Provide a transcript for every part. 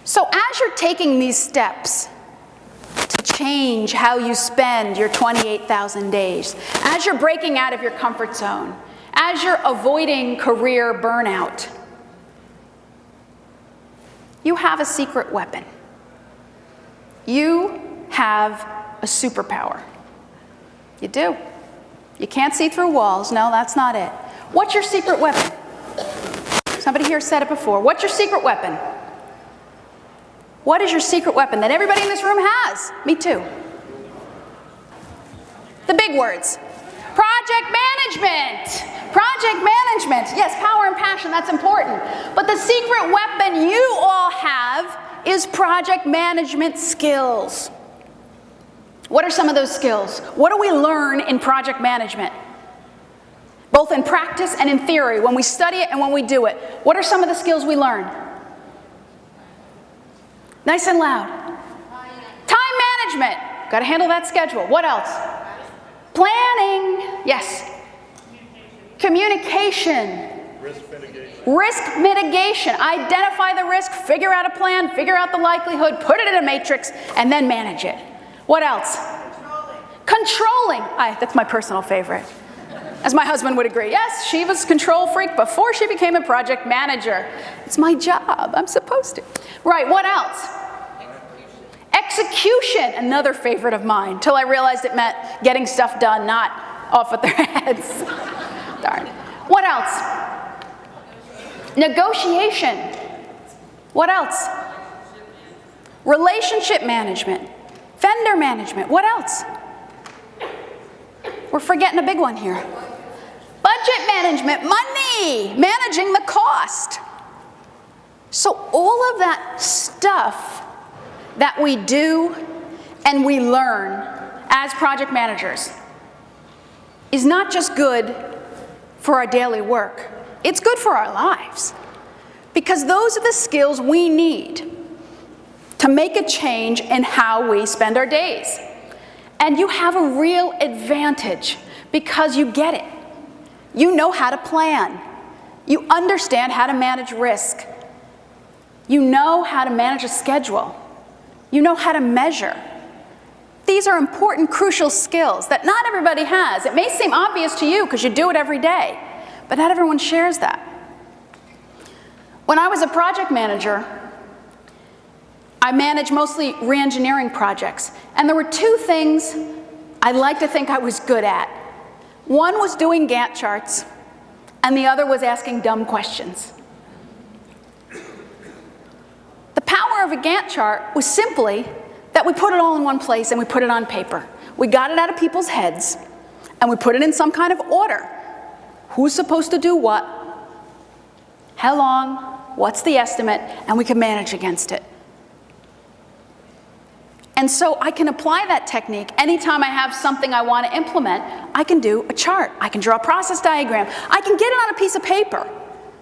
So as you're taking these steps to change how you spend your 28,000 days, as you're breaking out of your comfort zone, as you're avoiding career burnout, you have a secret weapon. You have a superpower. You do. You can't see through walls. No, that's not it. What's your secret weapon? Somebody here said it before. What's your secret weapon? What is your secret weapon that everybody in this room has? Me too. The big words. Project management. Project management. Yes, power and passion, that's important. But the secret weapon you all have is project management skills. What are some of those skills? What do we learn in project management? Both in practice and in theory, when we study it and when we do it. What are some of the skills we learn? Nice and loud. Time management. Got to handle that schedule. What else? Planning. Yes. Communication. Risk mitigation. Risk mitigation. Identify the risk, figure out a plan, figure out the likelihood, put it in a matrix, and then manage it. What else? Controlling. That's my personal favorite. As my husband would agree. Yes, she was a control freak before she became a project manager. It's my job. I'm supposed to. Right, what else? Execution. Another favorite of mine, till I realized it meant getting stuff done, not off with their heads. Darn. What else? Negotiation. What else? Relationship management. Vendor management. What else? We're forgetting a big one here. Budget management, money, managing the cost. So all of that stuff that we do and we learn as project managers is not just good for our daily work. It's good for our lives. Because those are the skills we need to make a change in how we spend our days. And you have a real advantage because you get it. You know how to plan. You understand how to manage risk. You know how to manage a schedule. You know how to measure. These are important, crucial skills that not everybody has. It may seem obvious to you because you do it every day, but not everyone shares that. When I was a project manager, I managed mostly re-engineering projects, and there were two things I like to think I was good at. One was doing Gantt charts, and the other was asking dumb questions. The power of a Gantt chart was simply that we put it all in one place and we put it on paper. We got it out of people's heads, and we put it in some kind of order. Who's supposed to do what? How long? What's the estimate? And we can manage against it. And so I can apply that technique anytime I have something I want to implement. I can do a chart. I can draw a process diagram. I can get it on a piece of paper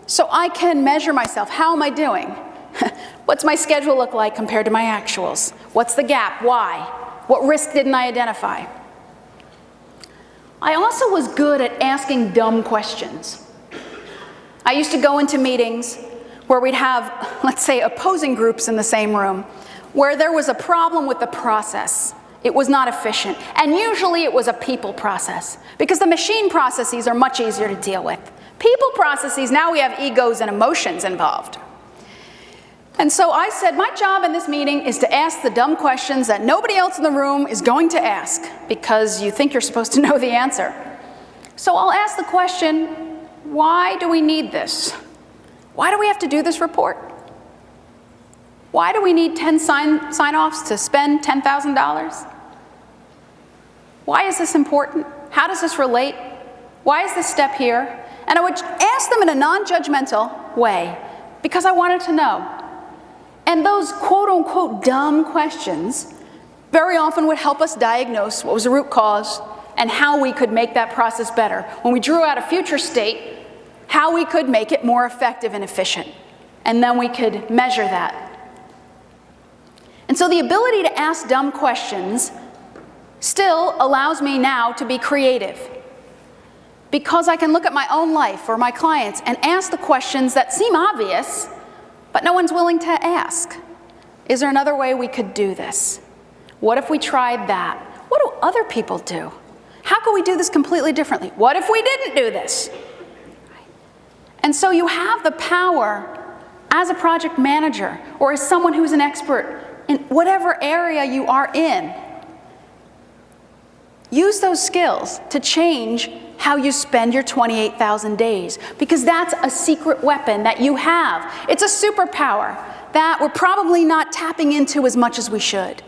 so I can measure myself. How am I doing? What's my schedule look like compared to my actuals? What's the gap? Why? What risk didn't I identify? I also was good at asking dumb questions. I used to go into meetings where we'd have, let's say, opposing groups in the same room, where there was a problem with the process. It was not efficient. And usually it was a people process, because the machine processes are much easier to deal with. People processes, now we have egos and emotions involved. And so I said, my job in this meeting is to ask the dumb questions that nobody else in the room is going to ask, because you think you're supposed to know the answer. So I'll ask the question, why do we need this? Why do we have to do this report? Why do we need 10 sign-offs to spend $10,000? Why is this important? How does this relate? Why is this step here? And I would ask them in a non-judgmental way, because I wanted to know. And those quote-unquote dumb questions very often would help us diagnose what was the root cause and how we could make that process better. When we drew out a future state, how we could make it more effective and efficient. And then we could measure that. And so the ability to ask dumb questions still allows me now to be creative, because I can look at my own life or my clients and ask the questions that seem obvious, but no one's willing to ask. Is there another way we could do this? What if we tried that? What do other people do? How could we do this completely differently? What if we didn't do this? And so you have the power as a project manager or as someone who's an expert in whatever area you are in. Use those skills to change how you spend your 28,000 days, because that's a secret weapon that you have. It's a superpower that we're probably not tapping into as much as we should.